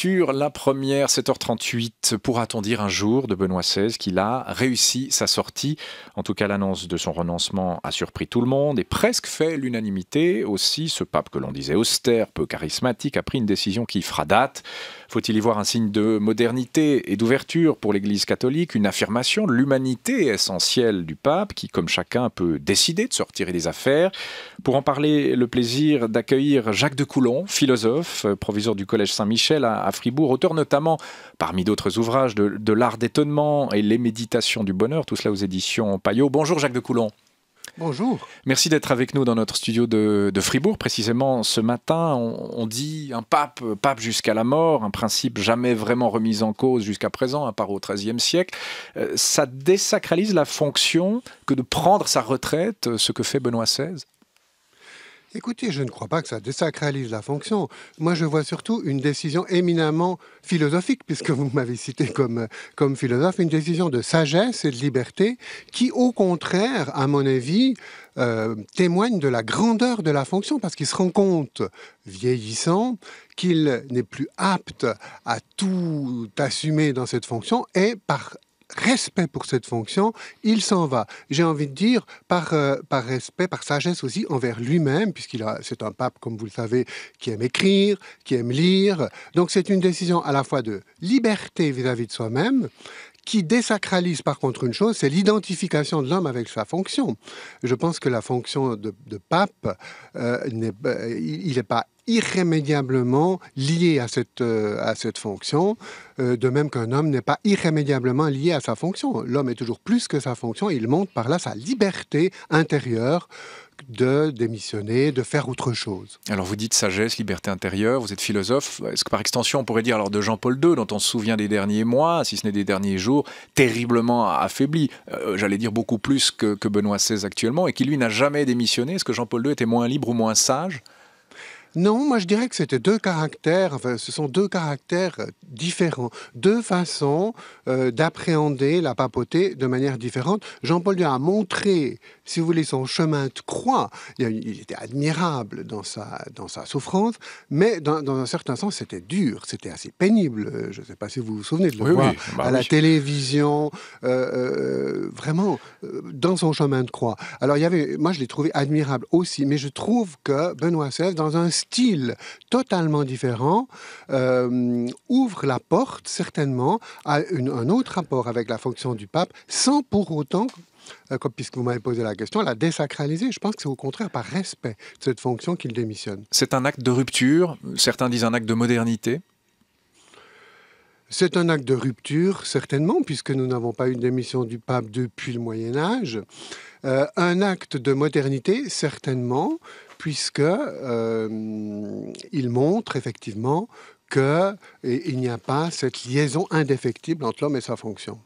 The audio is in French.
sur la première, 7h38. Pourra-t-on dire un jour de Benoît XVI qu'il a réussi sa sortie? En tout cas, l'annonce de son renoncement a surpris tout le monde et presque fait l'unanimité. Aussi, ce pape que l'on disait austère, peu charismatique, a pris une décision qui fera date. Faut-il y voir un signe de modernité et d'ouverture pour l'Église catholique, une affirmation de l'humanité essentielle du pape qui, comme chacun, peut décider de se retirer des affaires? Pour en parler, le plaisir d'accueillir Jacques de Coulon, philosophe, proviseur du Collège Saint-Michel à Fribourg, auteur notamment, parmi d'autres ouvrages, de L'Art d'étonnement et Les Méditations du bonheur, tout cela aux éditions Payot. Bonjour Jacques de Coulon. Bonjour. Merci d'être avec nous dans notre studio de Fribourg. Précisément ce matin, on dit un pape jusqu'à la mort, un principe jamais vraiment remis en cause jusqu'à présent, à part au XIIIe siècle. Ça désacralise la fonction que de prendre sa retraite, ce que fait Benoît XVI? Écoutez, je ne crois pas que ça désacralise la fonction. Moi, je vois surtout une décision éminemment philosophique, puisque vous m'avez cité comme philosophe, une décision de sagesse et de liberté qui, au contraire, à mon avis, témoigne de la grandeur de la fonction, parce qu'il se rend compte, vieillissant, qu'il n'est plus apte à tout assumer dans cette fonction et par respect pour cette fonction, il s'en va. J'ai envie de dire par respect, par sagesse aussi envers lui-même, c'est un pape, comme vous le savez, qui aime écrire, qui aime lire. Donc c'est une décision à la fois de liberté vis-à-vis de soi-même, qui désacralise par contre une chose, c'est l'identification de l'homme avec sa fonction. Je pense que la fonction de pape, il n'est pas irrémédiablement lié à cette fonction, de même qu'un homme n'est pas irrémédiablement lié à sa fonction. L'homme est toujours plus que sa fonction, il montre par là sa liberté intérieure de démissionner, de faire autre chose. Alors vous dites sagesse, liberté intérieure, vous êtes philosophe. Est-ce que par extension on pourrait dire alors de Jean-Paul II, dont on se souvient des derniers mois, si ce n'est des derniers jours, terriblement affaibli, j'allais dire beaucoup plus que Benoît XVI actuellement, et qui lui n'a jamais démissionné? Est-ce que Jean-Paul II était moins libre ou moins sage? Non, moi je dirais que c'était deux caractères, ce sont deux caractères différents, deux façons d'appréhender la papauté de manière différente. Jean-Paul II a montré, si vous voulez, son chemin de croix. Il était admirable dans sa souffrance, mais dans un certain sens, c'était dur, c'était assez pénible. Je ne sais pas si vous vous souvenez de le voir à la télévision, vraiment dans son chemin de croix. Alors moi je l'ai trouvé admirable aussi, mais je trouve que Benoît XVI, dans un style totalement différent, ouvre la porte certainement à un autre rapport avec la fonction du pape, sans pour autant, puisque vous m'avez posé la question, la désacraliser. Je pense que c'est au contraire par respect de cette fonction qu'il démissionne. C'est un acte de rupture, certains disent un acte de modernité. C'est un acte de rupture, certainement, puisque nous n'avons pas eu de démission du pape depuis le Moyen-Âge. Un acte de modernité, certainement, puisque il montre effectivement qu'il n'y a pas cette liaison indéfectible entre l'homme et sa fonction.